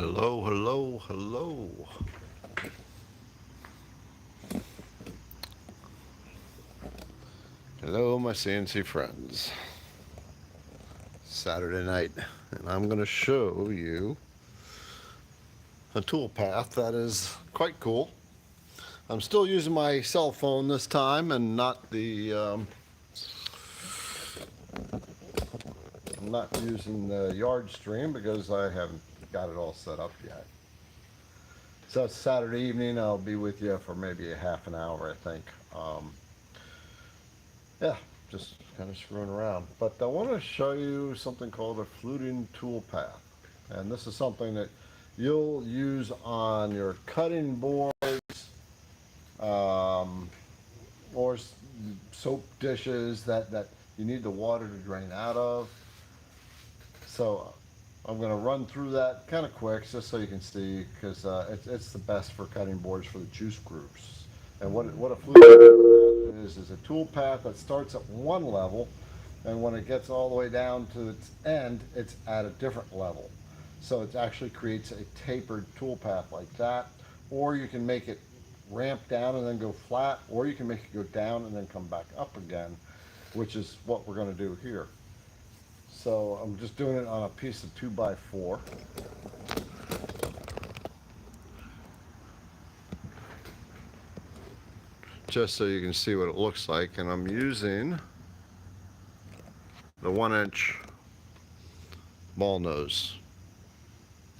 Hello, hello, hello. Hello, my CNC friends. Saturday night, and I'm going to show you a toolpath that is quite cool. I'm still using my cell phone this time and not I'm not using the yard stream because I haven't got it all set up yet. So it's Saturday evening. I'll be with you for maybe a half an hour, I think. Yeah, just kind of screwing around. But I want to show you something called a fluting toolpath. And this is something that you'll use on your cutting boards um, or soap dishes that you need the water to drain out of. So I'm going to run through that kind of quick just so you can see, because it's the best for cutting boards for the juice grooves. And what a fluting toolpath is a toolpath that starts at one level, and when it gets all the way down to its end, it's at a different level. So it actually creates a tapered toolpath like that, or you can make it ramp down and then go flat, or you can make it go down and then come back up again, which is what we're going to do here. So I'm just doing it on a piece of 2x4. Just so you can see what it looks like, and I'm using the 1-inch ball nose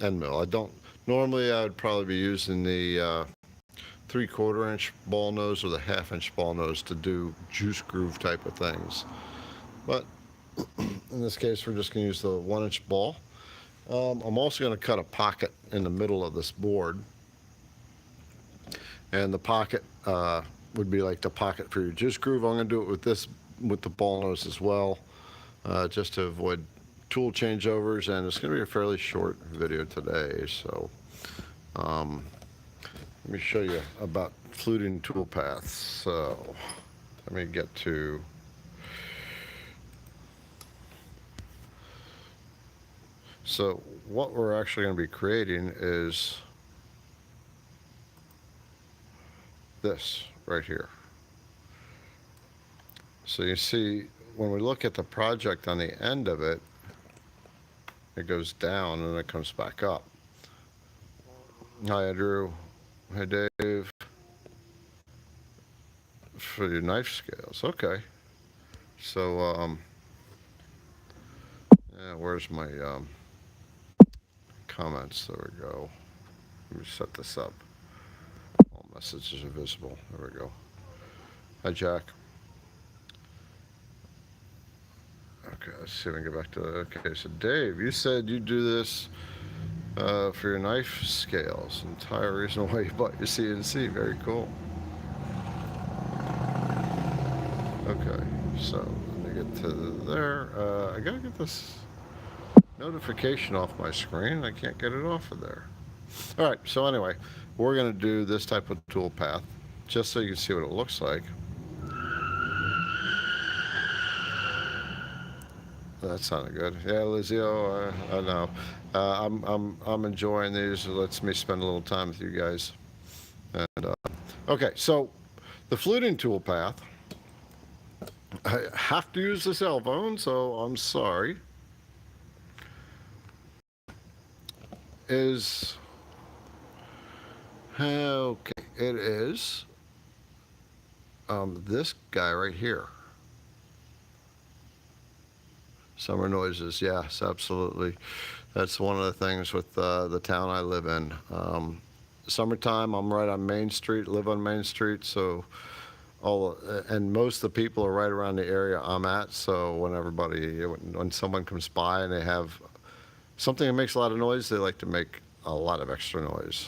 end mill. Normally I would probably be using the 3/4 inch ball nose or the 1/2 inch ball nose to do juice groove type of things. But in this case, we're just going to use the 1-inch ball. I'm also going to cut a pocket in the middle of this board. And the pocket would be like the pocket for your juice groove. I'm going to do it with the ball nose as well, just to avoid tool changeovers. And it's going to be a fairly short video today. So let me show you about fluting toolpaths. So let me get to... So what we're actually going to be creating is this right here. So you see, when we look at the project on the end of it, it goes down and it comes back up. Hi, Andrew. Hi, Dave. For your knife scales. Okay. So, yeah, where's my comments? There we go. Let me set this up. All messages are visible. There we go. Hi, Jack. Okay, let's see if we can get back to that. Okay, so Dave, you said you do this for your knife scales. Entire reason why you bought your CNC. Very cool. Okay, so let me get to there. I gotta get this notification off my screen. I can't get it off of there. All right, so anyway, we're gonna do this type of tool path just so you can see what it looks like. That sounded good. Yeah, Lizio, I know. I'm enjoying these. It lets me spend a little time with you guys. And okay, so the fluting tool path. I have to use the cell phone, so I'm sorry. Is okay. It is this guy right here. Summer noises, yes, absolutely. That's one of the things with the town I live in. Summertime, I'm right on Main Street, live on Main Street, so and most of the people are right around the area I'm at. So when someone comes by and they have something that makes a lot of noise, they like to make a lot of extra noise.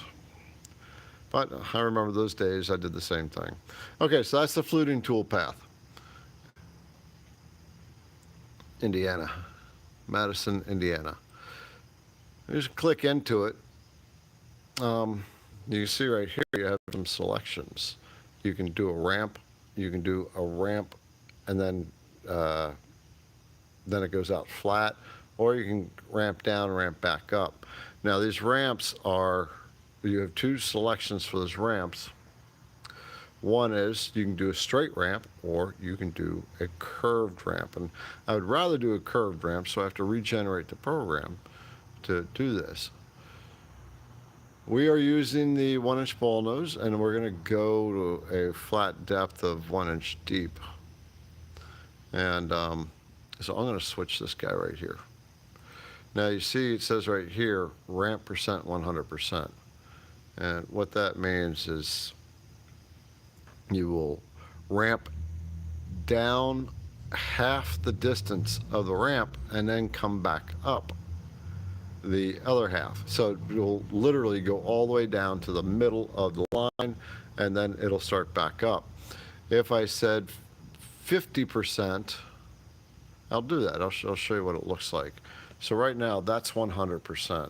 But I remember those days, I did the same thing. Okay, so that's the fluting tool path. Indiana, Madison, Indiana. You just click into it. You can see right here you have some selections. You can do a ramp, and then it goes out flat, or you can ramp down and ramp back up. Now these ramps are, you have two selections for those ramps. One is you can do a straight ramp or you can do a curved ramp. And I would rather do a curved ramp, so I have to regenerate the program to do this. We are using the 1-inch ball nose, and we're going to go to a flat depth of 1 inch deep. And so I'm going to switch this guy right here. Now you see it says right here, ramp percent 100%. And what that means is you will ramp down half the distance of the ramp and then come back up the other half. So you'll literally go all the way down to the middle of the line, and then it'll start back up. If I said 50%, I'll do that. I'll show you what it looks like. So right now, that's 100%.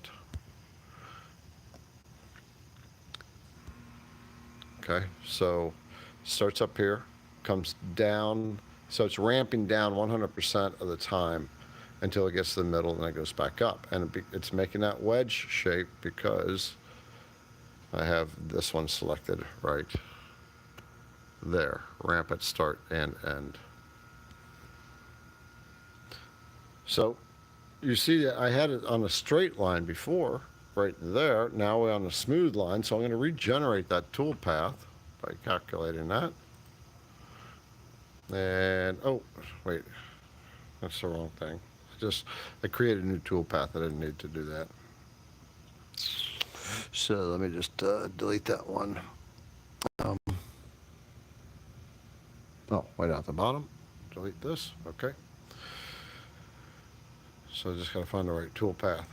Okay, so starts up here, comes down, so it's ramping down 100% of the time until it gets to the middle, and then it goes back up. And it's making that wedge shape because I have this one selected right there, ramp at start and end. So you see that I had it on a straight line before, right there. Now we're on a smooth line, so I'm going to regenerate that tool path by calculating that. And, oh, wait, that's the wrong thing. I created a new tool path. I didn't need to do that. So let me just delete that one. Oh, way down at the bottom. Delete this. Okay. So I just got to find the right tool path.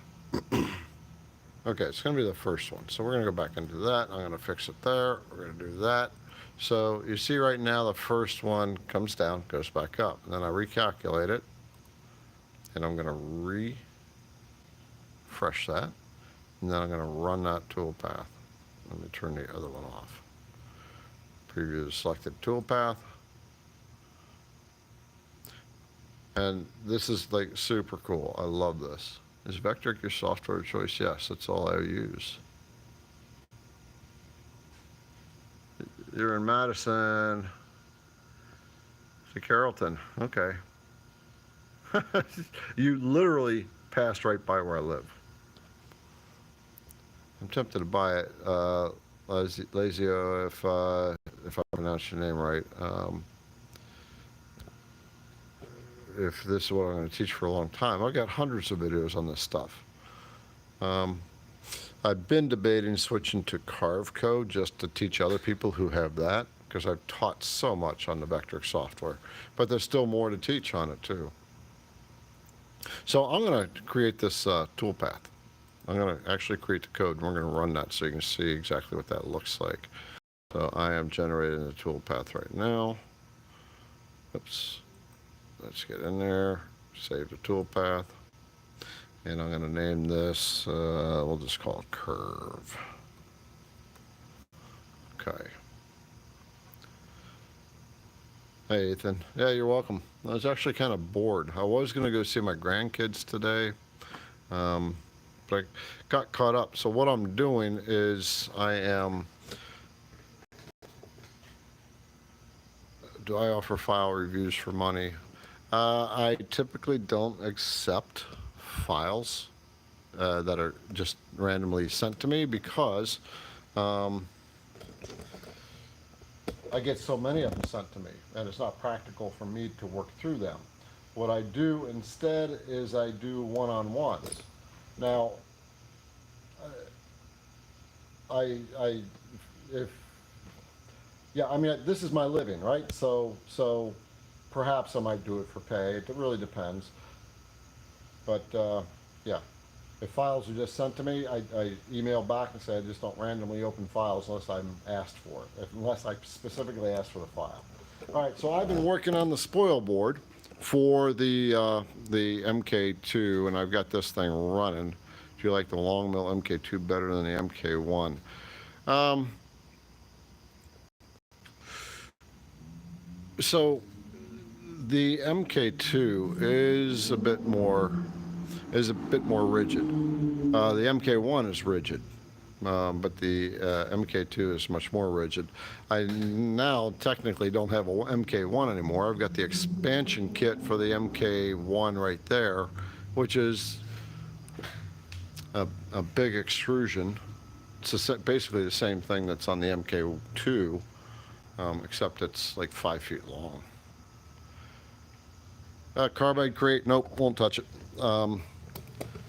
Okay, it's going to be the first one. So we're going to go back into that. I'm going to fix it there. We're going to do that. So you see right now the first one comes down, goes back up. And then I recalculate it. And I'm going to refresh that. And then I'm going to run that tool path. Let me turn the other one off. Preview the selected tool path. And this is like super cool. I love this. Is Vectric your software of choice? Yes, that's all I use. You're in Madison. To Carrollton. Okay. You literally passed right by where I live. I'm tempted to buy it, Lazio, if I pronounce your name right. If this is what I'm going to teach for a long time. I've got hundreds of videos on this stuff. I've been debating switching to Carve Code just to teach other people who have that, because I've taught so much on the Vectric software. But there's still more to teach on it too. So I'm going to create this toolpath. I'm going to actually create the code, and we're going to run that so you can see exactly what that looks like. So I am generating the toolpath right now. Oops. Let's get in there, save the toolpath, and I'm going to name this, we'll just call it curve. Okay. Hey, Ethan. Yeah, you're welcome. I was actually kind of bored. I was going to go see my grandkids today, but I got caught up. So what I'm doing is do I offer file reviews for money? I typically don't accept files that are just randomly sent to me because I get so many of them sent to me, and it's not practical for me to work through them. What I do instead is I do one-on-ones. Now, yeah, I mean, this is my living, right? So perhaps I might do it for pay. It really depends. But yeah, if files are just sent to me, I email back and say I just don't randomly open files unless I'm asked for it, unless I specifically ask for the file. All right, so I've been working on the spoil board for the MK2, and I've got this thing running. Do you like the long mill MK2 better than the MK1? So the MK2 is a bit more is a bit more rigid. The MK1 is rigid, but the MK2 is much more rigid. I now technically don't have a MK1 anymore. I've got the expansion kit for the MK1 right there, which is a big extrusion. It's basically the same thing that's on the MK2, except it's like 5 feet long. Carbide crate, nope, won't touch it.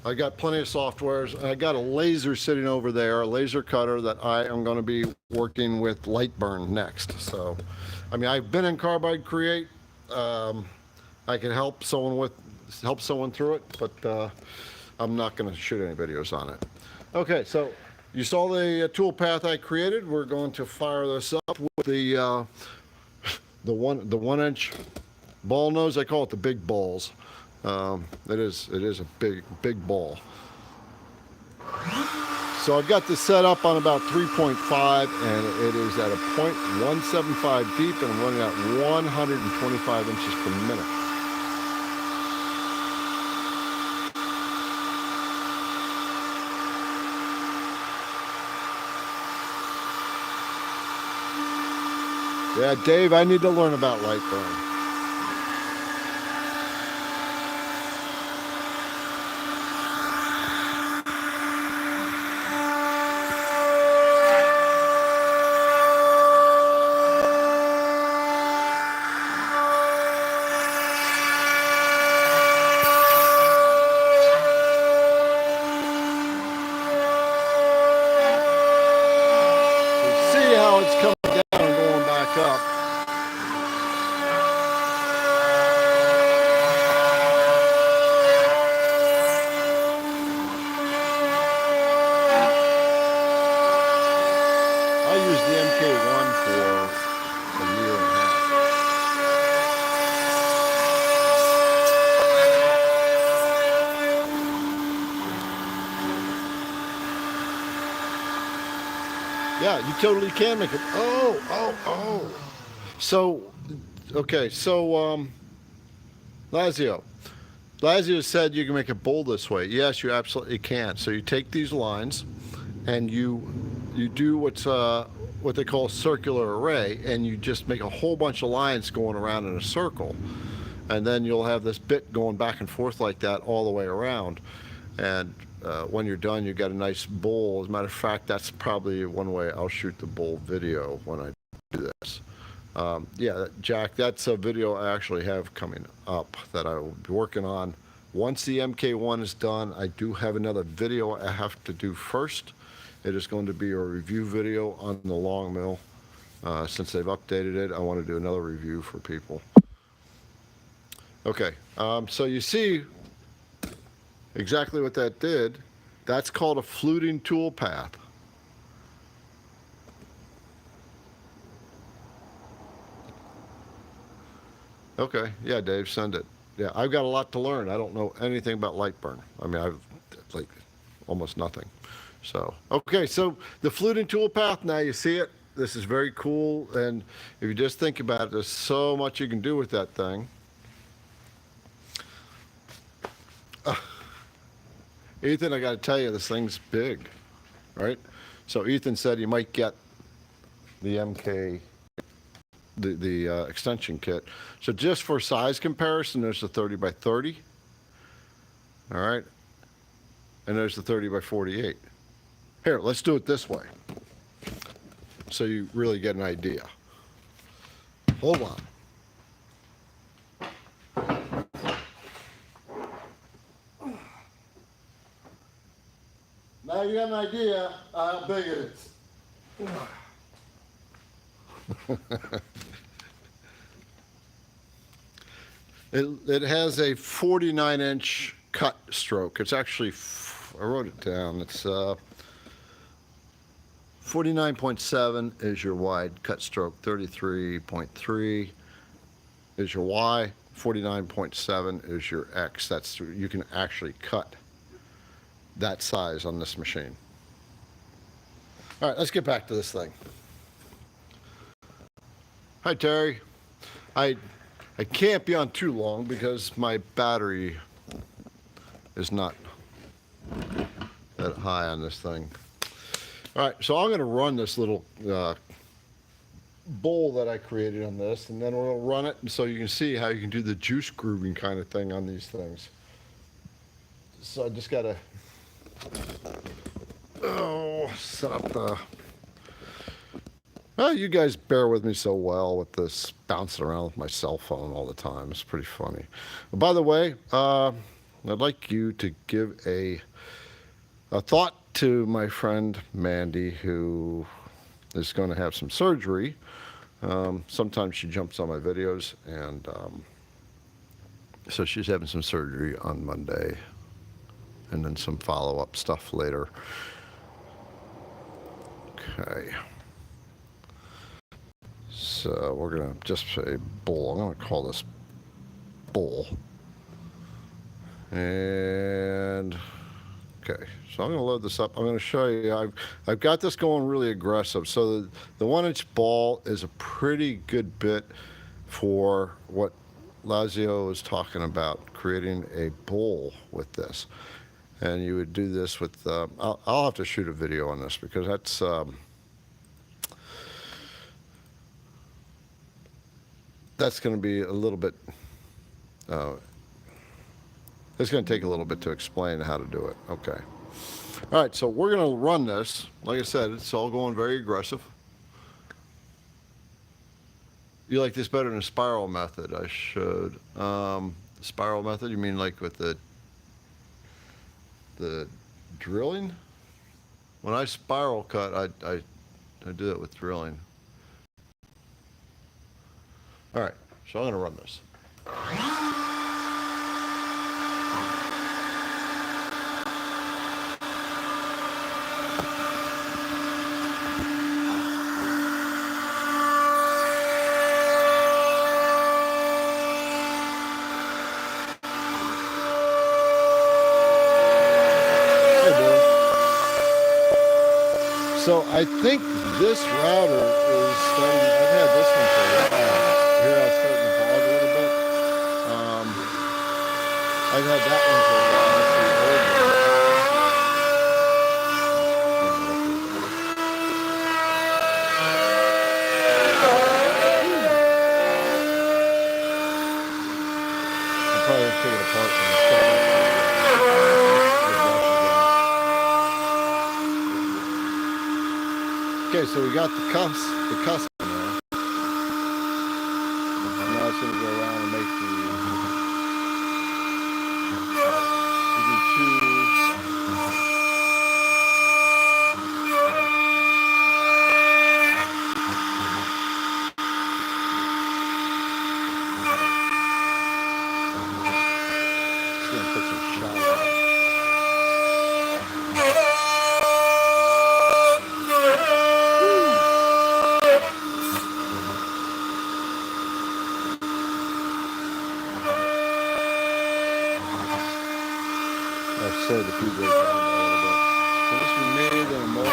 I got plenty of softwares. I got a laser sitting over there, a laser cutter that I am going to be working with Lightburn next. So, I mean, I've been in Carbide Create. I can help someone through it, but I'm not going to shoot any videos on it. Okay, so you saw the toolpath I created. We're going to fire this up with the 1 inch ball nose. I call it the big balls. It is a big ball. So I've got this set up on about 3.5, and it is at a 0.175 deep, and I'm running at 125 inches per minute. Yeah, Dave, I need to learn about Lightburn. It's coming down and going back up. I used the MK1 for a year and a half. Yeah, you totally can make it. Oh. So, okay, so, Lazio said you can make a bowl this way. Yes, you absolutely can. So you take these lines and you do what they call a circular array, and you just make a whole bunch of lines going around in a circle. And then you'll have this bit going back and forth like that all the way around. And when you're done, you got a nice bowl. As a matter of fact, that's probably one way I'll shoot the bowl video when I do this. Yeah, Jack, that's a video I actually have coming up that I will be working on. Once the MK1 is done, I do have another video I have to do first. It is going to be a review video on the long mill. Since they've updated it, I want to do another review for people. Okay, so you see exactly what that did. That's called a fluting toolpath. Okay, yeah, Dave, send it. Yeah, I've got a lot to learn. I don't know anything about Lightburn. I mean, I've like almost nothing. So, okay, so the fluting toolpath, now you see it. This is very cool, and if you just think about it, there's so much you can do with that thing. Ethan, I got to tell you, this thing's big, right? So Ethan said he might get the MK, the extension kit. So just for size comparison, there's the 30 by 30, all right? And there's the 30 by 48. Here, let's do it this way, so you really get an idea. Hold on. Now you got an idea how big it is. It has a 49-inch cut stroke. It's actually, I wrote it down, it's 49.7 is your wide cut stroke, 33.3 is your Y, 49.7 is your X. That's, you can actually cut that size on this machine. All right, let's get back to this thing. Hi, Terry. I can't be on too long because my battery is not that high on this thing. All right, so I'm going to run this little bowl that I created on this, and then we'll run it so you can see how you can do the juice grooving kind of thing on these things. So I just got to set up the... Well, you guys bear with me so well with this bouncing around with my cell phone all the time. It's pretty funny. By the way, I'd like you to give a thought to my friend Mandy, who is going to have some surgery. Sometimes she jumps on my videos, and so she's having some surgery on Monday, and then some follow-up stuff later. Okay. So we're going to just say bowl. I'm going to call this bowl. And okay, so I'm going to load this up. I'm going to show you. I've got this going really aggressive. So the 1-inch ball is a pretty good bit for what Lazio is talking about, creating a bowl with this. And you would do this with, I'll have to shoot a video on this because that's, going to be a little bit, it's going to take a little bit to explain how to do it. Okay. All right, so we're going to run this. Like I said, it's all going very aggressive. You like this better than the spiral method I showed. Spiral method, you mean like with the drilling? When I spiral cut, I do it with drilling. All right, so I'm going to run this. So I think this router is starting, I've had this one for a while. Here it's starting to fog a little bit. I've had that one for a while. That's the old one. I'm probably going to take it apart and check it. Okay, so we got the cuffs in there. Now it's going to go around and make the... We can choose... Just going to put some shot on it. Slow the feed rate down a little bit. So this we made in a motion.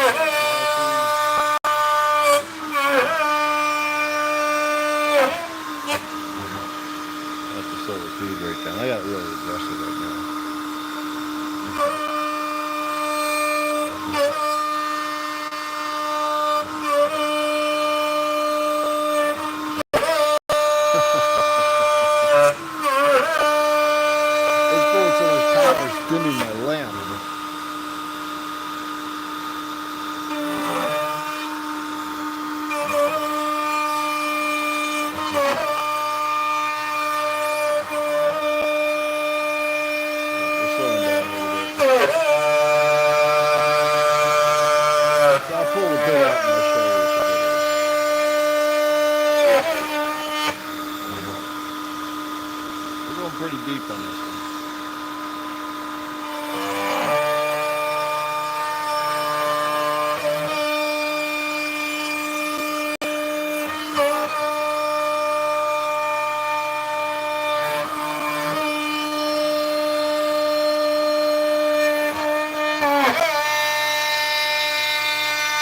I have to slow the feed rate down. I got really aggressive right now. It's pulling so much power, it's dimming my lamp. Pretty deep on this one.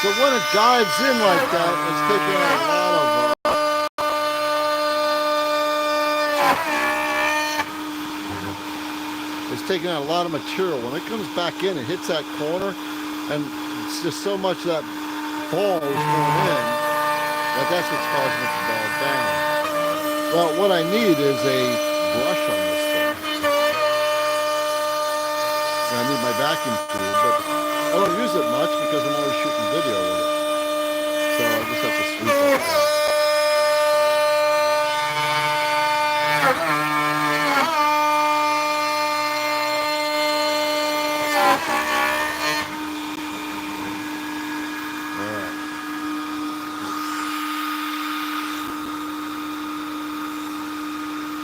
So when it dives in like that, it's taking a lot of taking out a lot of material. When it comes back in, it hits that corner, and it's just so much of that ball is going in that that's what's causing it to bog down. Well, what I need is a brush on this thing. And I need my vacuum tool, but I don't use it much because I'm always shooting video with it. So I just have to sweep it out.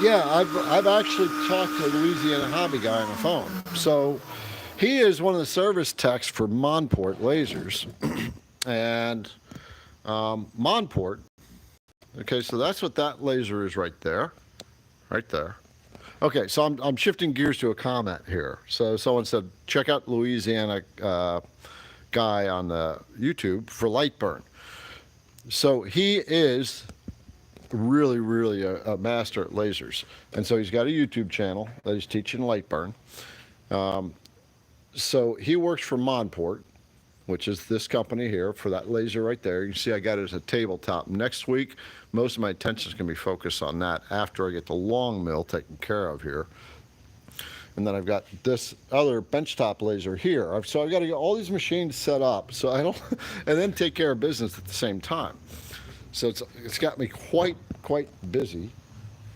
Yeah, I've actually talked to a Louisiana hobby guy on the phone. So he is one of the service techs for Monport lasers. And Monport, okay, so that's what that laser is right there. Right there. Okay, so I'm shifting gears to a comment here. So someone said, check out Louisiana guy on the YouTube for light burn. So he is really a master at lasers, and so he's got a YouTube channel that he's teaching light burn. So he works for Monport, which is this company here, for that laser right there. You can see I got it as a tabletop. Next week, most of my attention is going to be focused on that after I get the long mill taken care of here. And then I've got this other benchtop laser here. So I've got to get all these machines set up so I don't, and then take care of business at the same time. So it's got me quite busy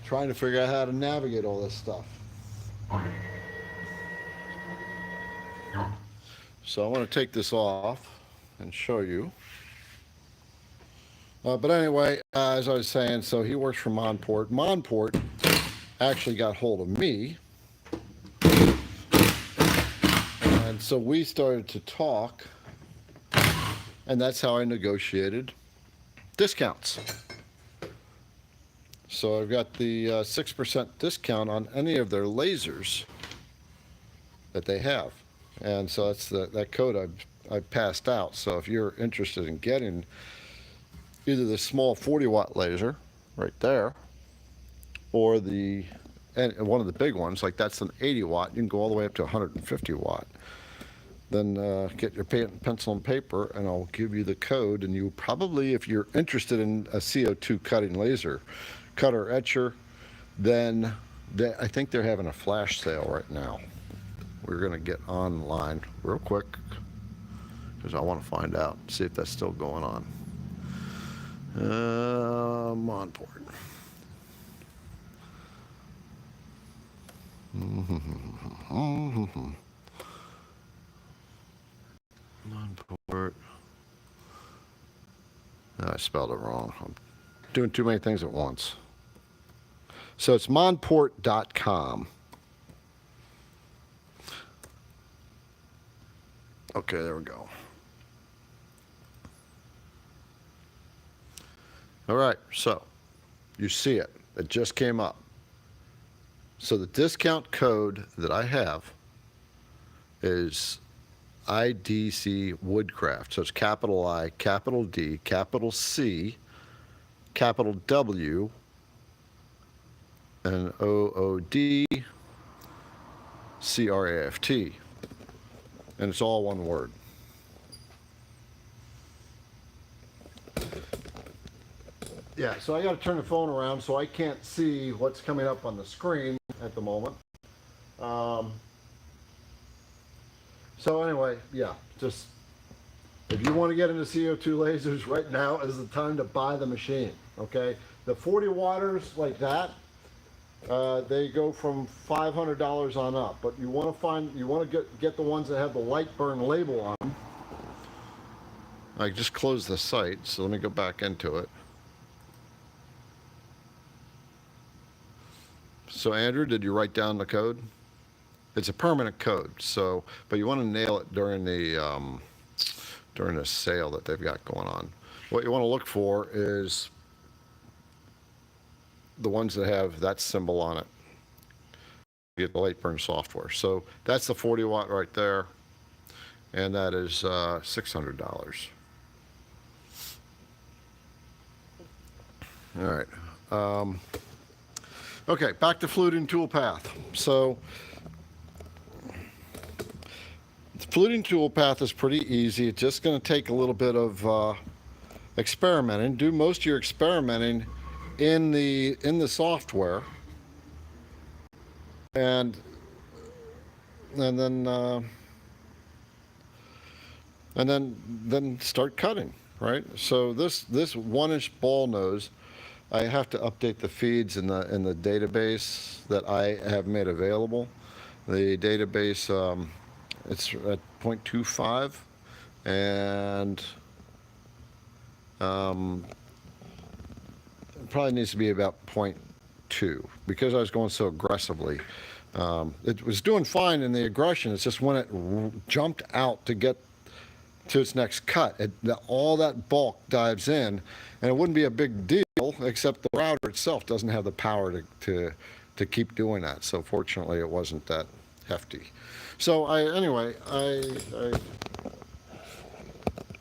trying to figure out how to navigate all this stuff. So I want to take this off and show you. But anyway, as I was saying, so he works for Monport. Monport actually got hold of me. And so we started to talk, and that's how I negotiated discounts. So I've got the 6% discount on any of their lasers that they have. And so that's that code I've passed out. So if you're interested in getting either the small 40-watt laser right there, or one of the big ones, like that's an 80-watt, you can go all the way up to 150-watt. Then get your pencil and paper, and I'll give you the code. And you probably, if you're interested in a CO2 cutting laser, cutter etcher, then I think they're having a flash sale right now. We're going to get online real quick because I want to find out, see if that's still going on. Monport. Monport. No, I spelled it wrong. I'm doing too many things at once. So it's monport.com. Okay, there we go. All right, so you see it. It just came up. So the discount code that I have is IDC Woodcraft. So it's capital I, capital D, capital C, capital W, and OOD, CRAFT. And it's all one word. Yeah, so I got to turn the phone around so I can't see what's coming up on the screen at the moment. So anyway, yeah, just if you want to get into CO2 lasers, right now is the time to buy the machine, okay? The 40 watters like that, they go from $500 on up, but you want to get the ones that have the light burn label on them. I just closed the site, so let me go back into it. So Andrew, did you write down the code? It's a permanent code, so but you want to nail it during the sale that they've got going on. What you want to look for is the ones that have that symbol on it. You get the light burn software. So that's the 40 watt right there, and that is $600. All right. Okay, back to Fluting Toolpath. So The fluting toolpath is pretty easy. It's just going to take a little bit of experimenting. Do most of your experimenting in the software, and then then start cutting. Right. So this 1-inch ball nose, I have to update the feeds in the database that I have made available. The database, it's at 0.25, and it probably needs to be about 0.2 because I was going so aggressively. It was doing fine in the aggression. It's just when it jumped out to get to its next cut, all that bulk dives in, and it wouldn't be a big deal except the router itself doesn't have the power to keep doing that. So fortunately, it wasn't that hefty. So anyway,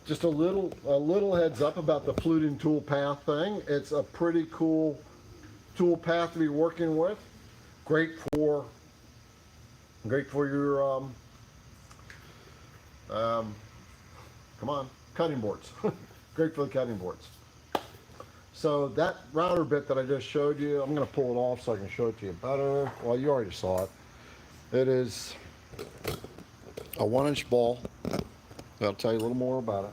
just a little heads up about the fluting toolpath thing. It's a pretty cool toolpath to be working with. Great for your come on, cutting boards. Great for the cutting boards. So that router bit that I just showed you, I'm going to pull it off so I can show it to you better. Well, you already saw it. It is a 1-inch ball. I'll tell you a little more about it.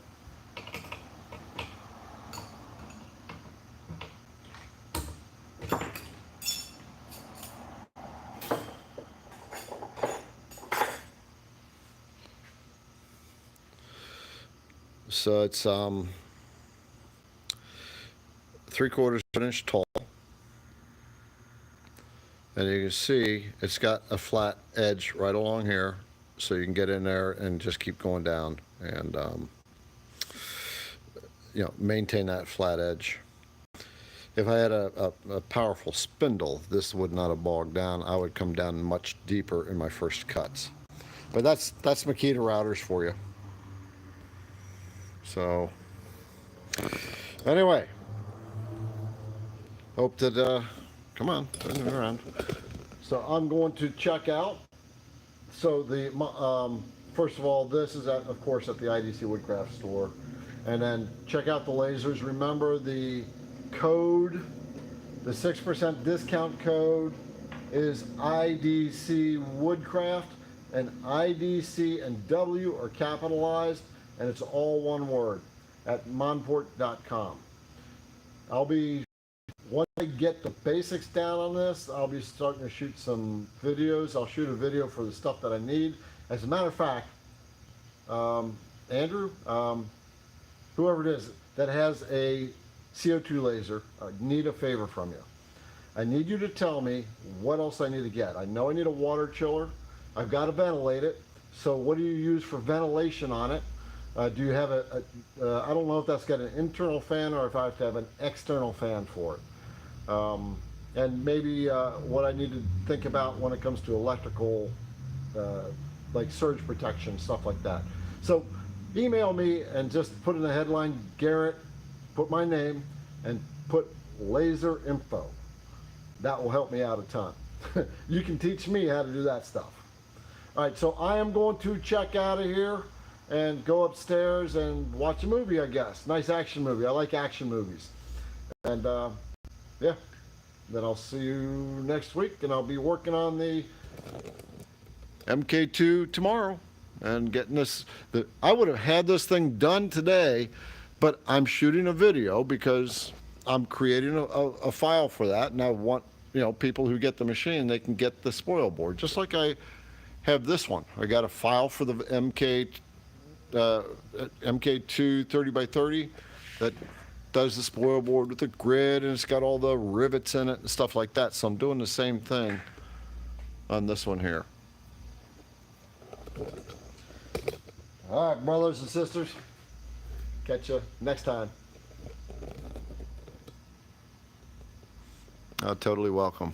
So it's 3/4 of an inch tall, and you can see it's got a flat edge right along here, so you can get in there and just keep going down and maintain that flat edge. If I had a powerful spindle, this would not have bogged down. I would come down much deeper in my first cuts. But that's Makita routers for you. So anyway, hope that come on, turn it around. So I'm going to check out. So the first of all, this is of course at the IDC Woodcraft store, and then check out the lasers. Remember the code, the 6% discount code is IDC Woodcraft, and IDC and W are capitalized, and it's all one word at monport.com. Once I get the basics down on this, I'll be starting to shoot some videos. I'll shoot a video for the stuff that I need. As a matter of fact, Andrew, whoever it is that has a CO2 laser, I need a favor from you. I need you to tell me what else I need to get. I know I need a water chiller. I've got to ventilate it. So what do you use for ventilation on it? Do you have I don't know if that's got an internal fan or if I have to have an external fan for it. And maybe what I need to think about when it comes to electrical, like surge protection, stuff like that. So email me and just put in the headline, Garrett, put my name, and put laser info. That will help me out a ton. You can teach me how to do that stuff. All right, so I am going to check out of here and go upstairs and watch a movie, I guess. Nice action movie. I like action movies. And yeah, then I'll see you next week, and I'll be working on the MK2 tomorrow and getting this. I would have had this thing done today, but I'm shooting a video because I'm creating a file for that, and I want people who get the machine, they can get the spoil board, just like I have this one. I got a file for the MK2 30x30 that does the spoil board with the grid, and it's got all the rivets in it and stuff like that. So I'm doing the same thing on this one here. All right, brothers and sisters, catch you next time. Totally welcome.